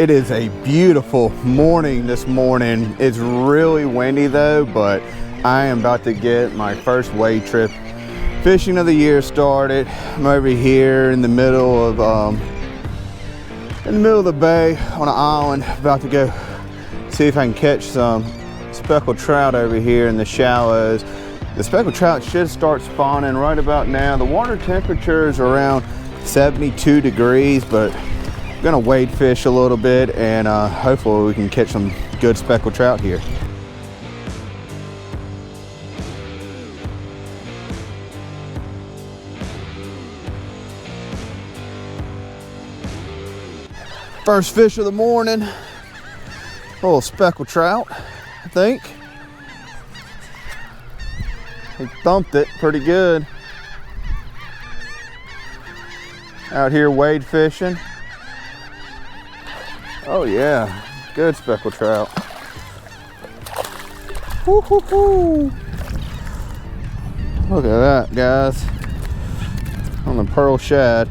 It is a beautiful morning this morning. It's really windy though, but I am about to get my first wade trip fishing of the year started. I'm over here in the middle of the bay on an island, about to go see if I can catch some speckled trout over here in the shallows. The speckled trout should start spawning right about now. The water temperature is around 72 degrees, but I'm gonna wade fish a little bit and hopefully we can catch some good speckled trout here. First fish of the morning, a little speckled trout, I think. He thumped it pretty good. Out here wade fishing. Oh yeah, good speckled trout. Woo hoo hoo. Look at that, guys. On the pearl shad.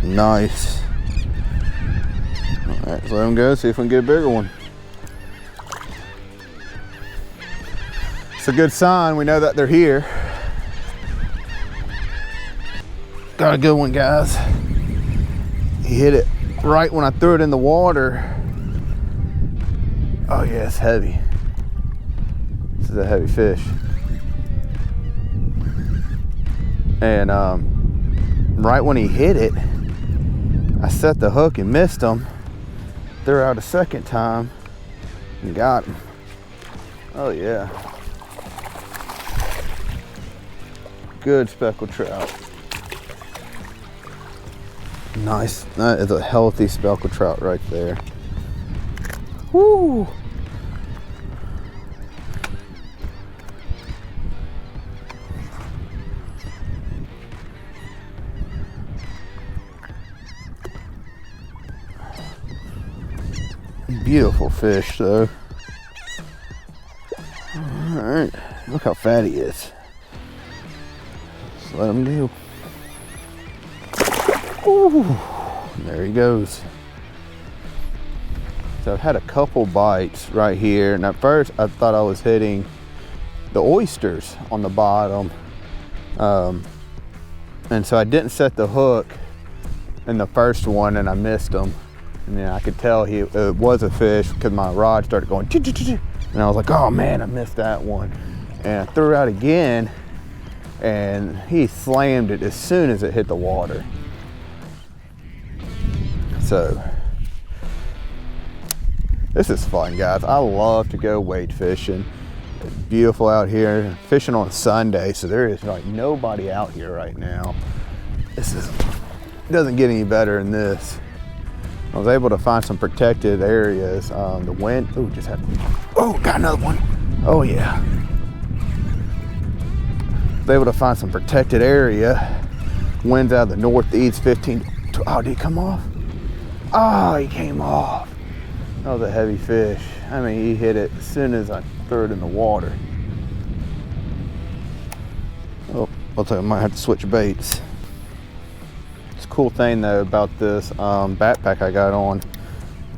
Nice. All right, so let them go, see if we can get a bigger one. It's a good sign, we know that they're here. Got a good one, guys. He hit it right when I threw it in the water. Oh yeah, it's heavy. This is a heavy fish. And right when he hit it, I set the hook and missed him. Threw out a second time and got him. Oh yeah. Good speckled trout. Nice. That is a healthy speckled trout right there. Woo! Beautiful fish though. All right, look how fat he is. Just let him go. Ooh, there he goes. So I've had a couple bites right here, and at first I thought I was hitting the oysters on the bottom, and so I didn't set the hook in the first one, and I missed him. And then I could tell it was a fish because my rod started going, and I was like, oh man, I missed that one. And I threw it out again, and he slammed it as soon as it hit the water. So this is fun, guys. I love to go wade fishing. It's beautiful out here. Fishing on Sunday, so there is like nobody out here right now. It doesn't get any better than this. I was able to find some protected areas. The wind, got another one. Oh yeah. I was able to find some protected area. Winds out of the northeast, 15. Oh, did he come off? Oh, he came off. That was a heavy fish. I mean, he hit it as soon as I threw it in the water. Oh, I'll tell you, I might have to switch baits. Cool thing though about this backpack I got on,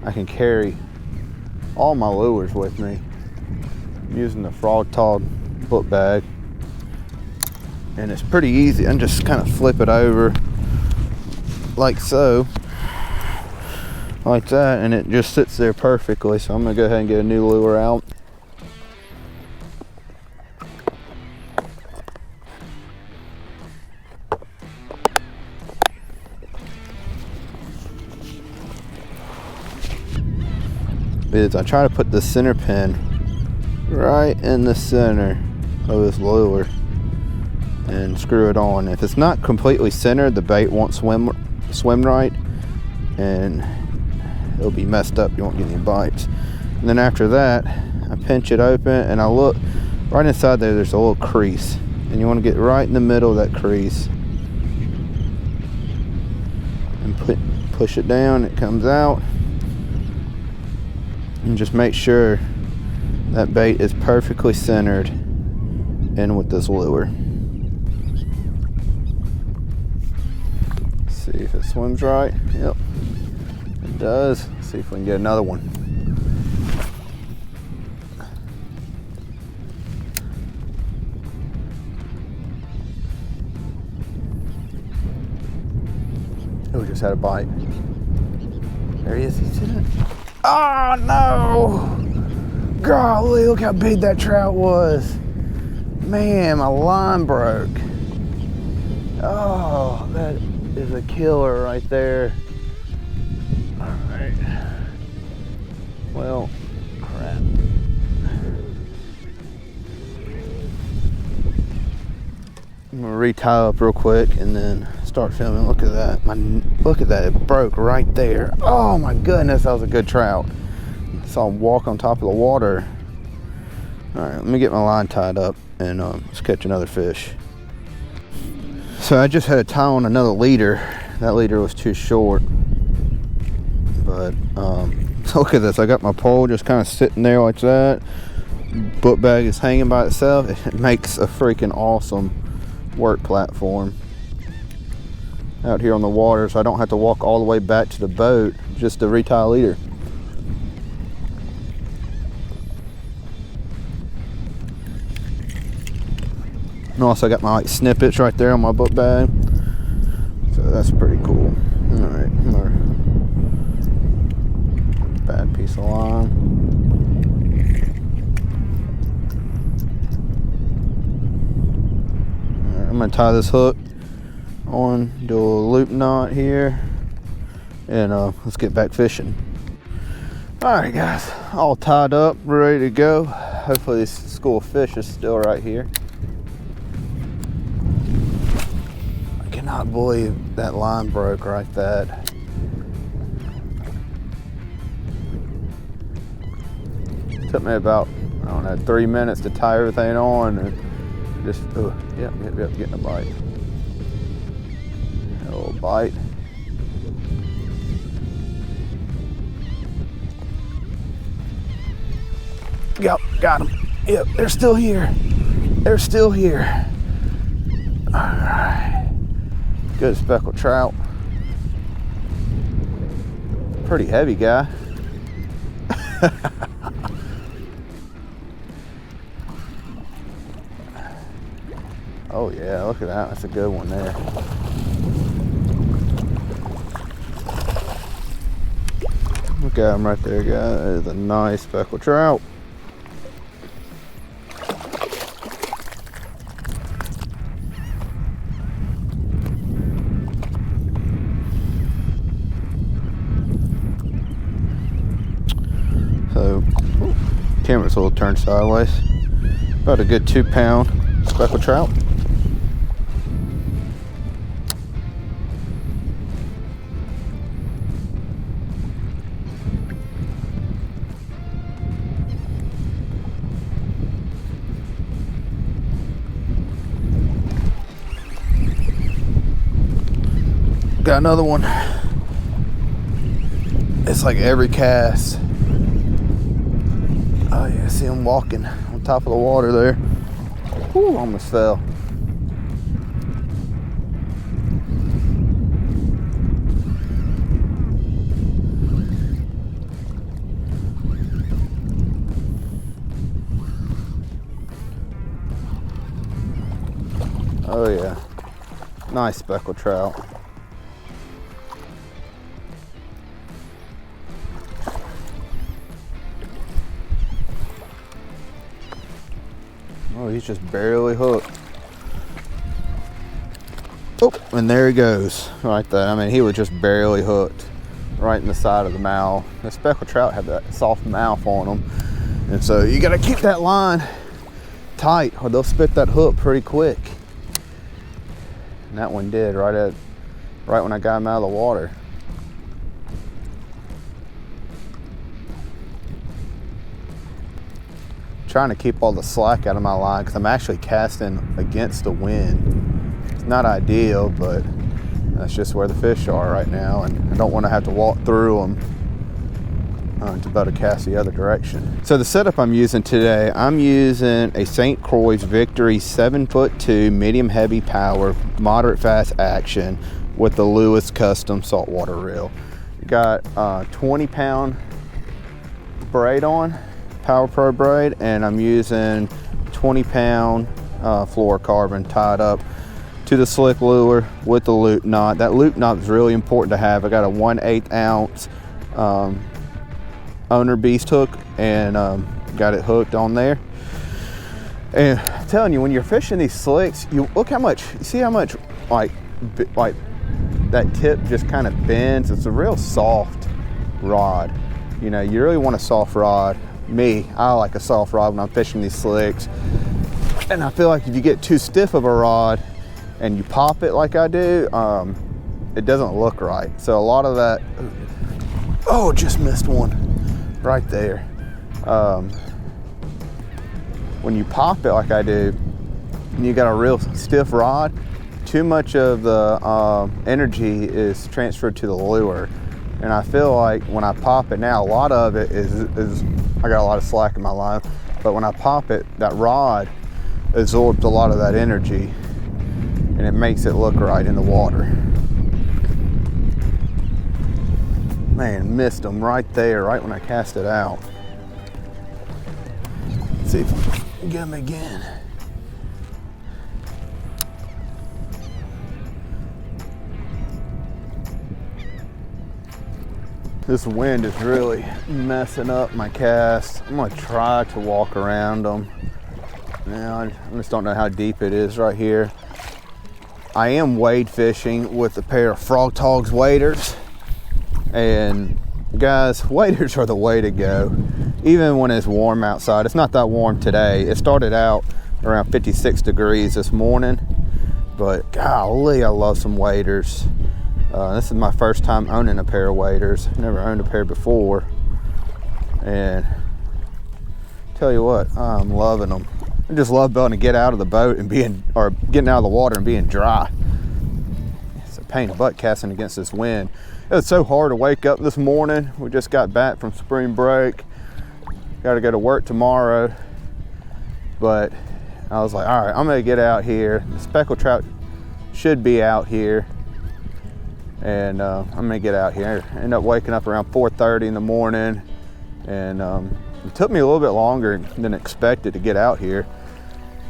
I can carry all my lures with me. I'm using the Frogg Toggs book bag, and it's pretty easy. I just kind of flip it over like so, like that, and it just sits there perfectly. So I'm gonna go ahead and get a new lure out. I try to put the center pin right in the center of this lure and screw it on. If it's not completely centered, the bait won't swim right, and it'll be messed up. You won't get any bites. And then after that, I pinch it open, and I look right inside there. There's a little crease, and you want to get right in the middle of that crease and push it down. It comes out. And just make sure that bait is perfectly centered in with this lure. See if it swims right. Yep, it does. Let's see if we can get another one. Oh, just had a bite. There he is. He's in it. Oh no! Golly, look how big that trout was. Man, my line broke. Oh, that is a killer right there. All right. Well, crap. I'm gonna retie up real quick and then start filming. Look at that. Look at that. It broke right there. Oh my goodness, that was a good trout. Saw him walk on top of the water. All right, let me get my line tied up and let's catch another fish. So I just had to tie on another leader. That leader was too short. But look at this. I got my pole just kind of sitting there like that. Book bag is hanging by itself. It makes a freaking awesome work platform out here on the water, so I don't have to walk all the way back to the boat just to retie a leader. And also I got my snippets right there on my book bag, so that's pretty cool. All right, another bad piece of line. All right, I'm gonna tie this hook on, do a loop knot here, and let's get back fishing. All right, guys, all tied up, ready to go. Hopefully this school of fish is still right here. I cannot believe that line broke right that. Took me about, I don't know, 3 minutes to tie everything on, and just, yep, getting a bite. A little bite. Yep, got them. Yep, they're still here. They're still here. All right. Good speckled trout. Pretty heavy guy. Oh yeah, look at that. That's a good one there. Look at him right there, guys. That is a nice speckled trout. So, camera's a little turned sideways. About a good 2 pound speckled trout. Got another one. It's like every cast. Oh yeah, see him walking on top of the water there. Whew, almost fell. Oh yeah, nice speckled trout. Oh, he's just barely hooked. Oh, and there he goes, right there. I mean, he was just barely hooked, right in the side of the mouth. The speckled trout have that soft mouth on them, and so you gotta keep that line tight, or they'll spit that hook pretty quick. And that one did right when I got him out of the water. Trying to keep all the slack out of my line because I'm actually casting against the wind. It's not ideal, but that's just where the fish are right now, and I don't want to have to walk through them to better cast the other direction. So the setup I'm using today, I'm using a St. Croix Victory 7'2" medium heavy power, moderate fast action with the Lewis custom saltwater reel. Got 20-pound braid on, Power Pro braid, and I'm using 20-pound fluorocarbon tied up to the slick lure with the loop knot. That loop knot is really important to have. I got a 1/8 ounce owner beast hook, and got it hooked on there. And I'm telling you, when you're fishing these slicks, you look how much, you see how much like that tip just kind of bends. It's a real soft rod. You know, you really want a soft rod. I like a soft rod when I'm fishing these slicks. And I feel like if you get too stiff of a rod and you pop it like I do, it doesn't look right. So a lot of that, oh, just missed one right there. When you pop it like I do, and you got a real stiff rod, too much of the energy is transferred to the lure. And I feel like when I pop it now, a lot of it is I got a lot of slack in my line, but when I pop it, that rod absorbs a lot of that energy, and it makes it look right in the water. Man, missed them right there, right when I cast it out. Let's see if I can get them again. This wind is really messing up my cast. I'm gonna try to walk around them. Now, I just don't know how deep it is right here. I am wade fishing with a pair of Frogg Toggs waders. And guys, waders are the way to go. Even when it's warm outside. It's not that warm today. It started out around 56 degrees this morning. But golly, I love some waders. This is my first time owning a pair of waders. Never owned a pair before. And tell you what, I'm loving them. I just love being able to get out of the boat and getting out of the water and being dry. It's a pain in the butt casting against this wind. It was so hard to wake up this morning. We just got back from spring break. Got to go to work tomorrow. But I was like, all right, I'm gonna get out here. The speckled trout should be out here. And I'm gonna get out here. I ended up waking up around 4:30 in the morning, and it took me a little bit longer than expected to get out here.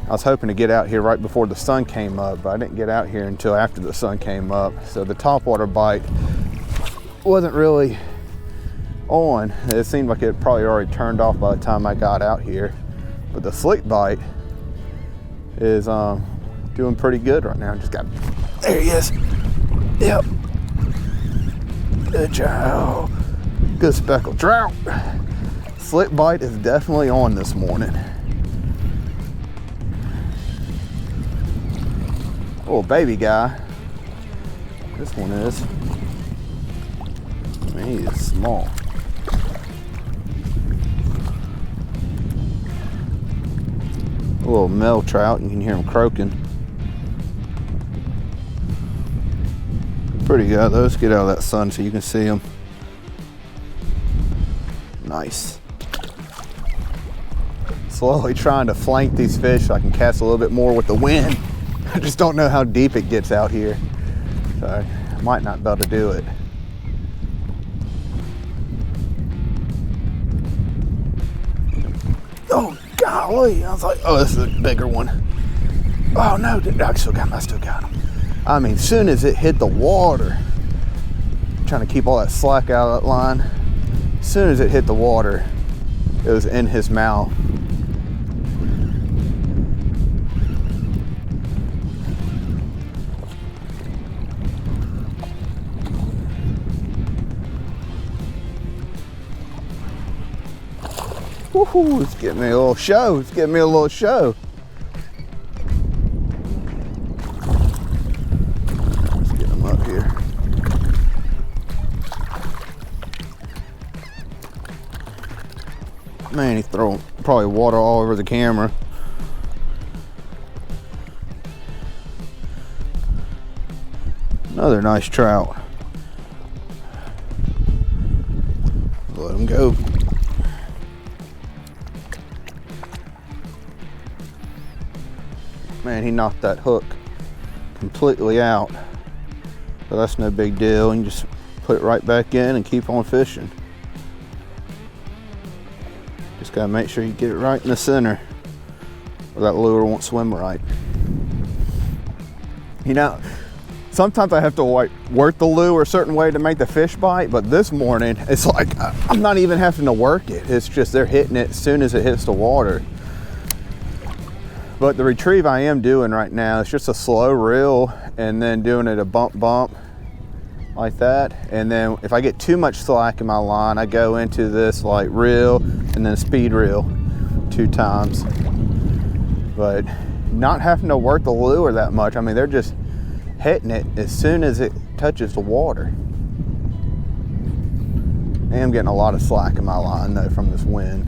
I was hoping to get out here right before the sun came up, but I didn't get out here until after the sun came up. So the topwater bite wasn't really on. It seemed like it probably already turned off by the time I got out here. But the slick bite is doing pretty good right now. There he is. Yep. Good job. Good speckled trout. Slick bite is definitely on this morning. Little baby guy. This one is. Man, he is small. A little male trout. You can hear him croaking. Pretty good though. Let's get out of that sun so you can see them. Nice. Slowly trying to flank these fish so I can cast a little bit more with the wind. I just don't know how deep it gets out here. So I might not be able to do it. Oh golly, I was like, oh, this is a bigger one. Oh no, I still got him. I mean, as soon as it hit the water, I'm trying to keep all that slack out of that line. As soon as it hit the water, it was in his mouth. Woohoo, it's getting me a little show. Let's get him up here. Man, he's throwing probably water all over the camera. Another nice trout. Let him go. go. Man, he knocked that hook completely out. But that's no big deal. You can just put it right back in and keep on fishing. Just gotta make sure you get it right in the center, or that lure won't swim right. You know, sometimes I have to like work the lure a certain way to make the fish bite, but this morning it's like I'm not even having to work it. It's just they're hitting it as soon as it hits the water. But the retrieve I am doing right now is just a slow reel and then doing it a bump like that. And then if I get too much slack in my line, I go into this like reel and then speed reel 2 times. But not having to work the lure that much. I mean, they're just hitting it as soon as it touches the water. I am getting a lot of slack in my line though from this wind.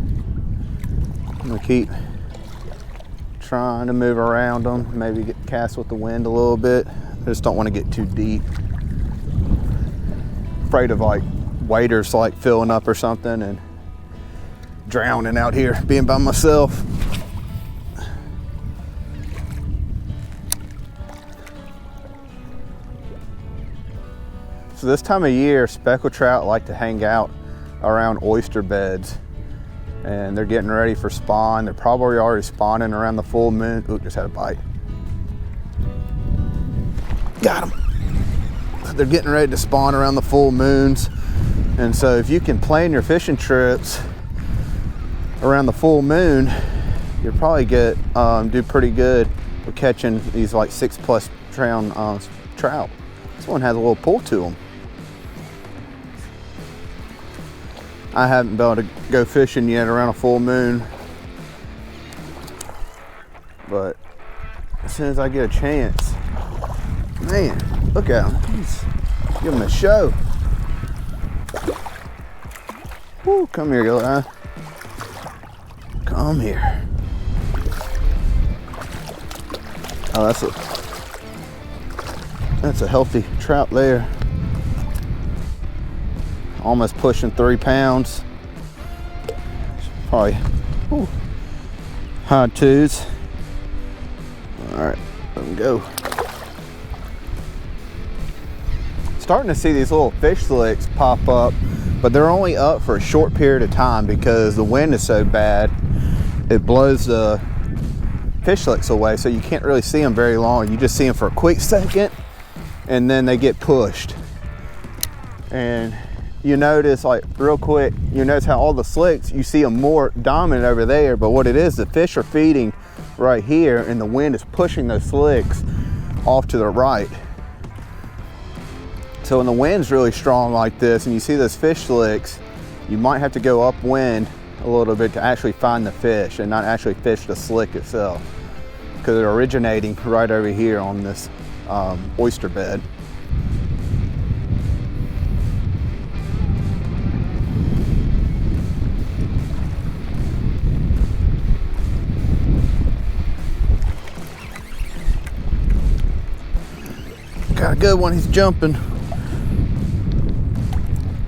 I'm gonna keep trying to move around them, maybe get cast with the wind a little bit. I just don't want to get too deep. Afraid of like waders like filling up or something and drowning out here being by myself. So this time of year, speckled trout like to hang out around oyster beds, and they're getting ready for spawn. They're probably already spawning around the full moon. Ooh, just had a bite. Got them. They're getting ready to spawn around the full moons. And so if you can plan your fishing trips around the full moon, you'll probably do pretty good with catching these like 6+ pound trout. This one has a little pull to them. I haven't been able to go fishing yet around a full moon, but as soon as I get a chance, man, look at him. Give him a show. Woo, come here, guy. Come here. Oh, that's a healthy trout there. Almost pushing 3 pounds. Probably high 2s. All right, let them go. Starting to see these little fish slicks pop up, but they're only up for a short period of time because the wind is so bad. It blows the fish slicks away, so you can't really see them very long. You just see them for a quick second, and then they get pushed. And you notice, like real quick, you notice how all the slicks, you see them more dominant over there, but what it is, the fish are feeding right here and the wind is pushing those slicks off to the right. So when the wind's really strong like this and you see those fish slicks, you might have to go upwind a little bit to actually find the fish and not actually fish the slick itself, because they're originating right over here on this oyster bed. Got a good one, he's jumping.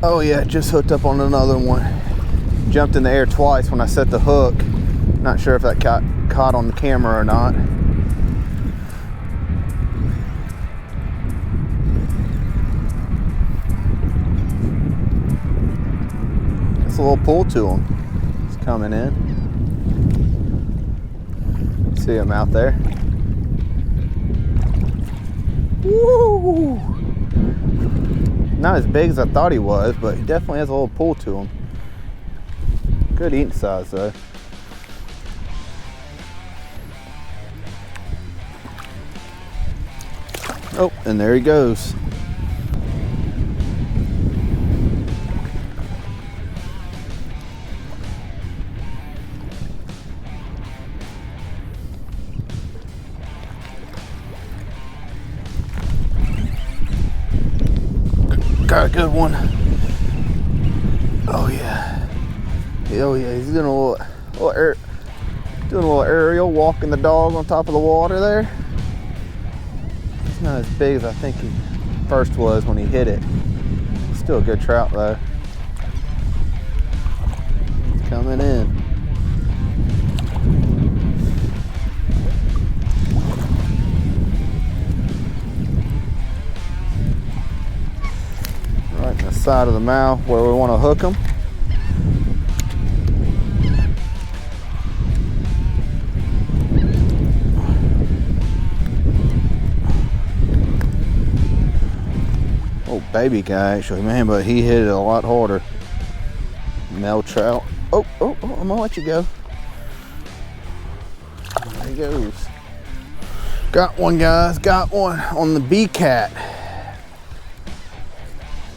Oh yeah, just hooked up on another one. Jumped in the air twice when I set the hook. Not sure if that got caught on the camera or not. It's a little pull to him. He's coming in. See him out there. Woo! Not as big as I thought he was, but he definitely has a little pull to him. Good eating size though. Oh, and there he goes. Got a good one. Oh yeah. Oh yeah, he's doing a little aerial, walking the dog on top of the water there. He's not as big as I think he first was when he hit it. Still a good trout though. coming in. Right in the side of the mouth where we want to hook them. Oh, baby guy actually, man, but he hit it a lot harder. Male trout. Oh, I'm gonna let you go. There he goes. Got one, guys, got one on the B-cat.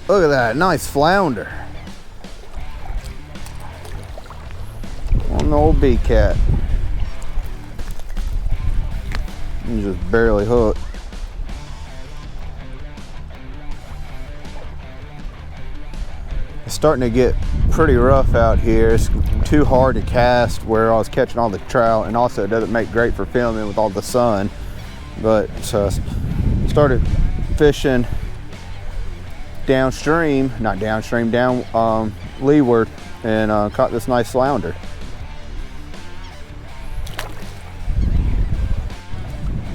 Look at that, nice flounder. On the old B-cat. He's just barely hooked. It's starting to get pretty rough out here. It's too hard to cast where I was catching all the trout, and also it doesn't make great for filming with all the sun. But so I started fishing downstream, not downstream, down leeward, and caught this nice flounder.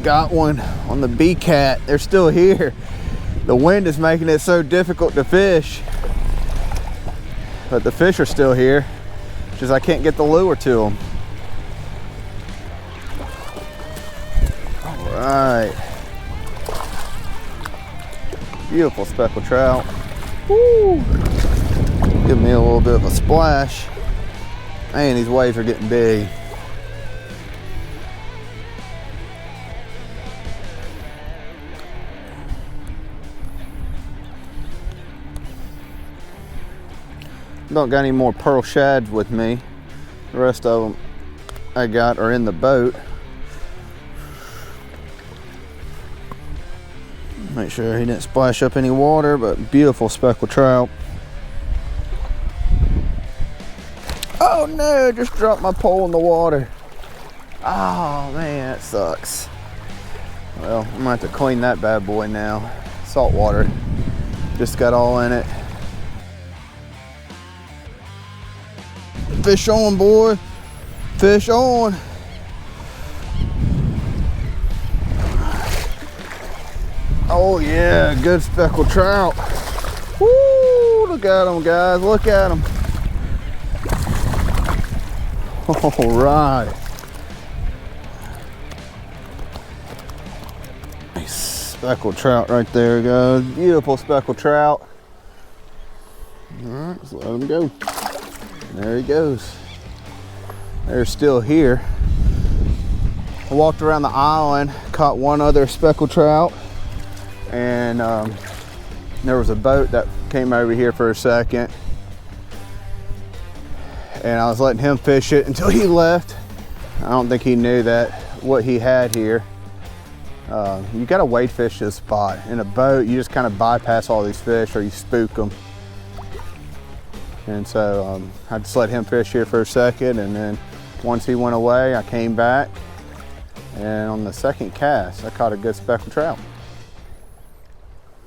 Got one on the B-cat. They're still here. The wind is making it so difficult to fish, but the fish are still here. Just I can't get the lure to them. All right. Beautiful speckled trout. Woo! Give me a little bit of a splash. Man, these waves are getting big. Don't got any more pearl shads with me. The rest of them I got are in the boat. Make sure he didn't splash up any water, but beautiful speckled trout. Oh no, just dropped my pole in the water. Oh man, that sucks. Well, I'm gonna have to clean that bad boy now. Salt water just got all in it. Fish on, boy. Fish on. Oh yeah, good speckled trout. Woo, look at them, guys. Look at them. All right. Nice speckled trout right there, guys. Beautiful speckled trout. All right, let's let him go. There he goes. They're still here. I walked around the island, caught one other speckled trout, and there was a boat that came over here for a second, and I was letting him fish it until he left. I don't think he knew that what he had here. You gotta wade fish this spot. In a boat, you just kind of bypass all these fish or you spook them. And so I just let him fish here for a second, and then once he went away, I came back, and on the second cast, I caught a good speckled trout.